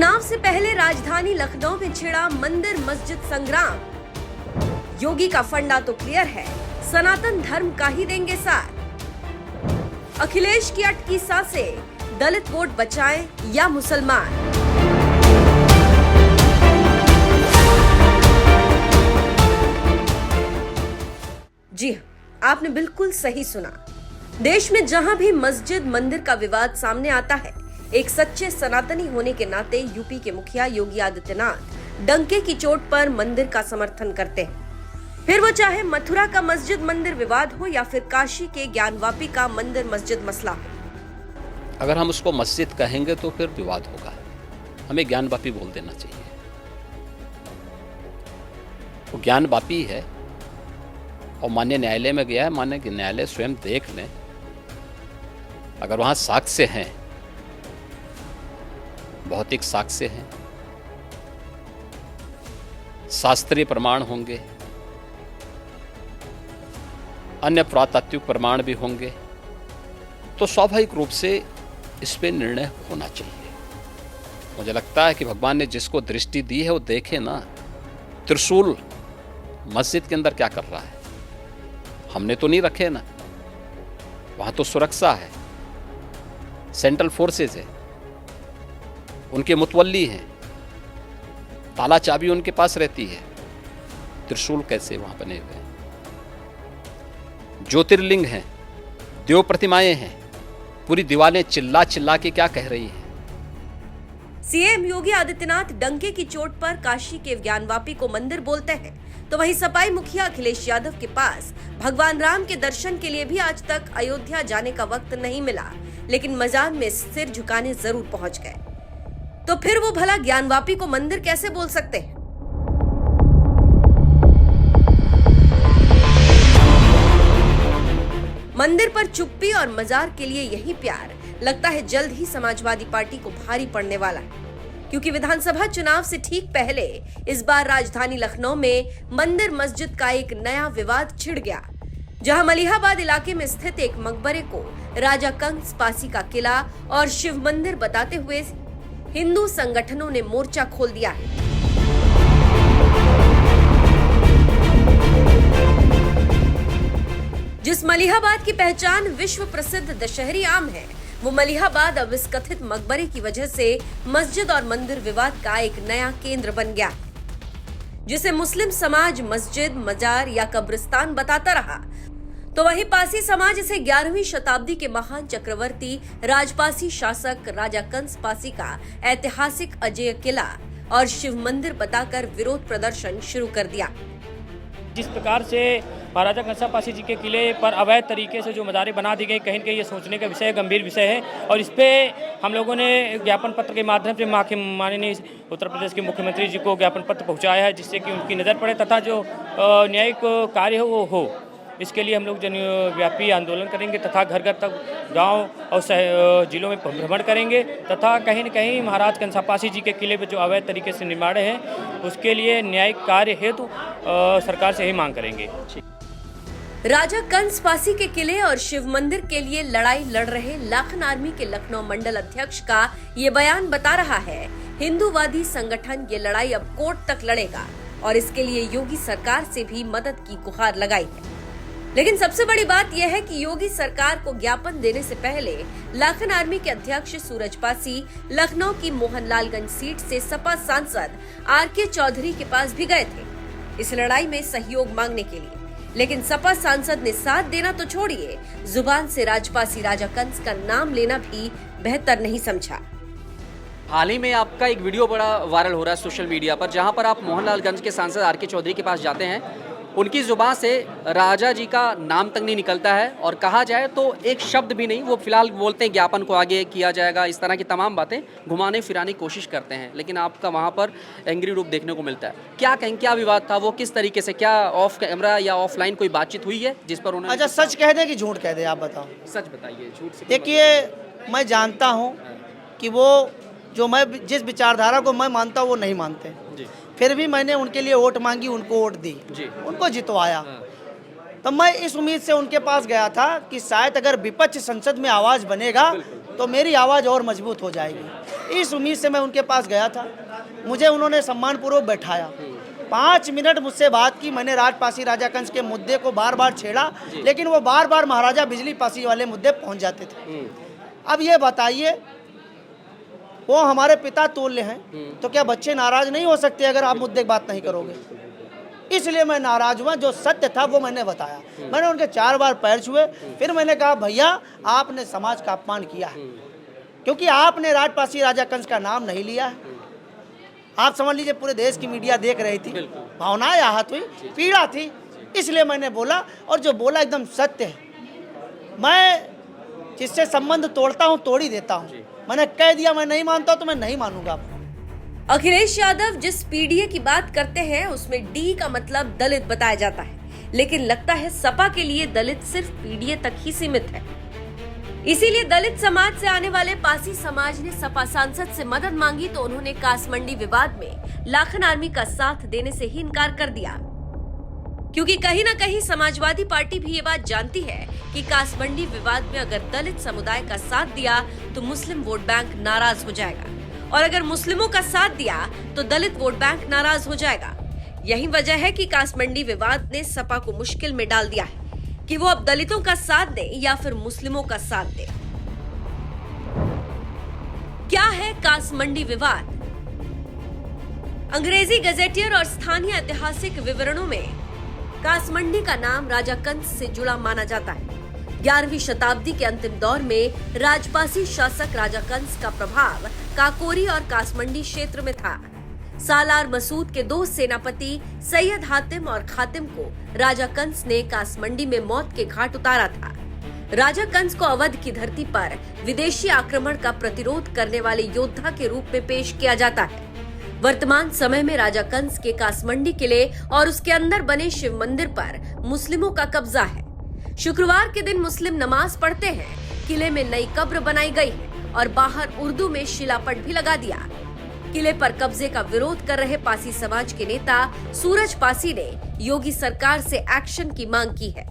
चुनाव से पहले राजधानी लखनऊ में छिड़ा मंदिर मस्जिद संग्राम। योगी का फंडा तो क्लियर है, सनातन धर्म का ही देंगे साथ। अखिलेश की अटकी सांसें, दलित वोट बचाएं या मुसलमान। जी हाँ, आपने बिल्कुल सही सुना। देश में जहां भी मस्जिद मंदिर का विवाद सामने आता है, एक सच्चे सनातनी होने के नाते यूपी के मुखिया योगी आदित्यनाथ डंके की चोट पर मंदिर का समर्थन करते हैं। फिर वो चाहे मथुरा का मस्जिद मंदिर विवाद हो या फिर काशी के ज्ञानवापी का मंदिर मस्जिद मसला हो। अगर हम उसको मस्जिद कहेंगे तो फिर विवाद होगा, हमें ज्ञानवापी बोल देना चाहिए। वो ज्ञानवापी है और माननीय न्यायालय में गया है, माननीय न्यायालय स्वयं देख लें। अगर वहां साक्ष्य हैं, भौतिक साक्ष्य हैं, शास्त्रीय प्रमाण होंगे, अन्य पुरातात्विक प्रमाण भी होंगे, तो स्वाभाविक रूप से इस पे निर्णय होना चाहिए। मुझे लगता है कि भगवान ने जिसको दृष्टि दी है वो देखे ना, त्रिशूल मस्जिद के अंदर क्या कर रहा है। हमने तो नहीं रखे ना, वहां तो सुरक्षा है, सेंट्रल फोर्सेस है, उनके मुतवल्ली हैं, ताला चाबी उनके पास रहती है। त्रिशूल कैसे वहां बने हुए हैं? ज्योतिर्लिंग हैं, देव प्रतिमाएं हैं, पूरी दीवारें चिल्ला चिल्ला के क्या कह रही हैं। सीएम योगी आदित्यनाथ डंके की चोट पर काशी के ज्ञानवापी को मंदिर बोलते हैं, तो वहीं सपाई मुखिया अखिलेश यादव के पास भगवान राम के दर्शन के लिए भी आज तक अयोध्या जाने का वक्त नहीं मिला, लेकिन मजार में सिर झुकाने जरूर पहुंच गए। तो फिर वो भला ज्ञानवापी को मंदिर कैसे बोल सकते हैं? मंदिर पर चुप्पी और मजार के लिए यही प्यार लगता है जल्द ही समाजवादी पार्टी को भारी पड़ने वाला है, क्योंकि विधानसभा चुनाव से ठीक पहले इस बार राजधानी लखनऊ में मंदिर मस्जिद का एक नया विवाद छिड़ गया, जहां मलिहाबाद इलाके में स्थित एक मकबरे को राजा कंस पासी का किला और शिव मंदिर बताते हुए हिंदू संगठनों ने मोर्चा खोल दिया है। जिस मलिहाबाद की पहचान विश्व प्रसिद्ध दशहरी आम है, वो मलिहाबाद अब इस कथित मकबरे की वजह से मस्जिद और मंदिर विवाद का एक नया केंद्र बन गया, जिसे मुस्लिम समाज मस्जिद, मजार या कब्रिस्तान बताता रहा, तो वहीं पासी समाज इसे 11वीं शताब्दी के महान चक्रवर्ती राजपासी शासक राजा कंस पासी का ऐतिहासिक अजेय किला और शिव मंदिर बताकर विरोध प्रदर्शन शुरू कर दिया। जिस प्रकार से महाराजा कंसा पासी जी के किले पर अवैध तरीके से जो मज़ारें बना दी गई, कहीं न कहीं ये सोचने का विषय है, गंभीर विषय है, और इस पर हम लोगों ने ज्ञापन पत्र के माध्यम से माननीय उत्तर प्रदेश के मुख्यमंत्री जी को ज्ञापन पत्र पहुंचाया है, जिससे कि उनकी नज़र पड़े तथा जो न्यायिक कार्य हो वो हो। इसके लिए हम लोग जनव्यापी आंदोलन करेंगे तथा घर घर तक गांव और जिलों में भ्रमण करेंगे तथा कहीं न कहीं महाराज कंसा पासी जी के किले पर जो अवैध तरीके से निर्माण है उसके लिए न्यायिक कार्य हेतु सरकार से ही मांग करेंगे। राजा कंस पासी के किले और शिव मंदिर के लिए लड़ाई लड़ रहे लाखन आर्मी के लखनऊ मंडल अध्यक्ष का ये बयान बता रहा है, हिंदूवादी संगठन ये लड़ाई अब कोर्ट तक लड़ेगा और इसके लिए योगी सरकार से भी मदद की गुहार लगाई है। लेकिन सबसे बड़ी बात यह है कि योगी सरकार को ज्ञापन देने से पहले लाखन आर्मी के अध्यक्ष सूरज पासी लखनऊ की मोहनलालगंज सीट से सपा सांसद आर.के. चौधरी के पास भी गए थे इस लड़ाई में सहयोग मांगने के लिए, लेकिन सपा सांसद ने साथ देना तो छोड़िए, जुबान से राजपासी राजा कंस का नाम लेना भी बेहतर नहीं समझा। हाल ही में आपका एक वीडियो बड़ा वायरल हो रहा है सोशल मीडिया पर, जहां पर आप मोहनलालगंज के सांसद आर.के. चौधरी के पास जाते हैं, उनकी जुबान से राजा जी का नाम तक नहीं निकलता है और कहा जाए तो एक शब्द भी नहीं। वो फिलहाल बोलते हैं ज्ञापन को आगे किया जाएगा, इस तरह की तमाम बातें घुमाने फिराने की कोशिश करते हैं, लेकिन आपका वहाँ पर एंग्री रूप देखने को मिलता है। क्या कहें, क्या विवाद था वो, किस तरीके से, क्या ऑफ कैमरा या ऑफलाइन कोई बातचीत हुई है जिस पर उन्होंने? अच्छा, सच कह दे कि झूठ कह दे, आप बताओ। सच बताइए, झूठ से। देखिए, मैं जानता हूँ कि वो जो मैं जिस विचारधारा को मैं मानता हूँ वो नहीं मानते जी। फिर भी मैंने उनके लिए वोट मांगी, उनको वोट दी जी, उनको जितवाया। तो मैं इस उम्मीद से उनके पास गया था कि शायद अगर विपक्ष संसद में आवाज़ बनेगा तो मेरी आवाज़ और मजबूत हो जाएगी। इस उम्मीद से मैं उनके पास गया था। मुझे उन्होंने सम्मानपूर्वक बैठाया, 5 मिनट मुझसे बात की। मैंने राजपासी राजा कंस के मुद्दे को बार बार छेड़ा, लेकिन वो बार बार महाराजा बिजली पासी वाले मुद्दे पहुंच जाते थे। अब ये बताइए, वो हमारे पिता तुल्य हैं, तो क्या बच्चे नाराज नहीं हो सकते अगर आप मुद्दे की बात नहीं करोगे? इसलिए मैं नाराज हुआ। जो सत्य था वो मैंने बताया। मैंने उनके 4 बार पैर छुए। फिर मैंने कहा, भैया आपने समाज का अपमान किया है, क्योंकि आपने राजपासी राजा कंस का नाम नहीं लिया है। आप समझ लीजिए पूरे देश की मीडिया देख रही थी, भावनाएं आहत हुई, पीड़ा थी, इसलिए मैंने बोला। और जो बोला एकदम सत्य है। मैं जिससे संबंध तोड़ता हूँ तोड़ ही देता हूँ। मैंने कह दिया मैं नहीं मानता तो मैं नहीं मानूंगा। अखिलेश यादव जिस पीडीए की बात करते हैं उसमें डी का मतलब दलित बताया जाता है, लेकिन लगता है सपा के लिए दलित सिर्फ पीडीए तक ही सीमित है। इसीलिए दलित समाज से आने वाले पासी समाज ने सपा सांसद से मदद मांगी तो उन्होंने कासमंडी विवाद में लाखन आर्मी का साथ देने से ही इनकार कर दिया, क्योंकि कहीं न कहीं समाजवादी पार्टी भी ये बात जानती है कि कासमंडी विवाद में अगर दलित समुदाय का साथ दिया तो मुस्लिम वोट बैंक नाराज हो जाएगा, और अगर मुस्लिमों का साथ दिया तो दलित वोट बैंक नाराज हो जाएगा। यही वजह है कि कासमंडी विवाद ने सपा को मुश्किल में डाल दिया है कि वो अब दलितों का साथ दे या फिर मुस्लिमों का साथ दे। क्या है कासमंडी विवाद? अंग्रेजी गजेटियर और स्थानीय ऐतिहासिक विवरणों में कासमंडी का नाम राजा कंस से जुड़ा माना जाता है। 11वीं शताब्दी के अंतिम दौर में राजपासी शासक राजा कंस का प्रभाव काकोरी और कासमंडी क्षेत्र में था। सालार मसूद के 2 सेनापति सैयद हातिम और खातिम को राजा कंस ने कासमंडी में मौत के घाट उतारा था। राजा कंस को अवध की धरती पर विदेशी आक्रमण का प्रतिरोध करने वाले योद्धा के रूप में पेश किया जाता है। वर्तमान समय में राजा कंस के कासमंडी किले और उसके अंदर बने शिव मंदिर पर मुस्लिमों का कब्जा है। शुक्रवार के दिन मुस्लिम नमाज पढ़ते हैं। किले में नई कब्र बनाई गई है और बाहर उर्दू में शिलापट भी लगा दिया। किले पर कब्जे का विरोध कर रहे पासी समाज के नेता सूरज पासी ने योगी सरकार से एक्शन की मांग की है।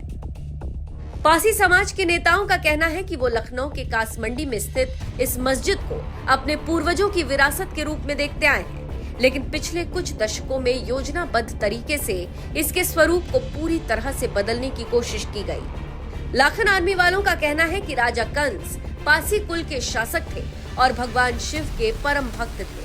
पासी समाज के नेताओं का कहना है कि वो लखनऊ के कासमंडी में स्थित इस मस्जिद को अपने पूर्वजों की विरासत के रूप में देखते आए हैं, लेकिन पिछले कुछ दशकों में योजनाबद्ध तरीके से इसके स्वरूप को पूरी तरह से बदलने की कोशिश की गई। लाखन आर्मी वालों का कहना है कि राजा कंस पासी कुल के शासक थे और भगवान शिव के परम भक्त थे।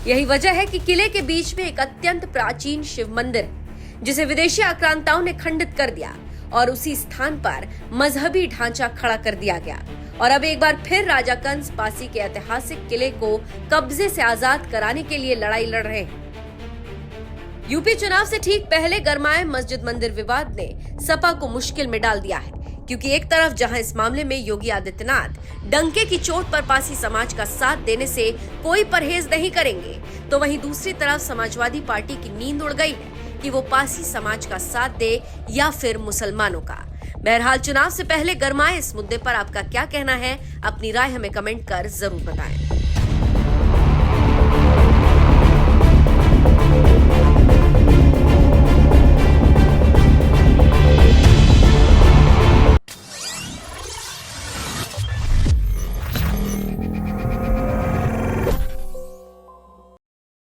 यही वजह है कि किले के बीच में एक अत्यंत प्राचीन शिव मंदिर है, जिसे विदेशी आक्रांताओं ने खंडित कर दिया और उसी स्थान पर मजहबी ढांचा खड़ा कर दिया गया। और अब एक बार फिर राजा कंस पासी के ऐतिहासिक किले को कब्जे से आजाद कराने के लिए लड़ाई लड़ रहे हैं। यूपी चुनाव से ठीक पहले गरमाए मस्जिद मंदिर विवाद ने सपा को मुश्किल में डाल दिया है, क्योंकि एक तरफ जहां इस मामले में योगी आदित्यनाथ डंके की चोट पर पासी समाज का साथ देने से कोई परहेज नहीं करेंगे, तो वहीं दूसरी तरफ समाजवादी पार्टी की नींद उड़ गई है कि वो पासी समाज का साथ दे या फिर मुसलमानों का। बहरहाल चुनाव से पहले गरमाए इस मुद्दे पर आपका क्या कहना है? अपनी राय हमें कमेंट कर जरूर बताएं।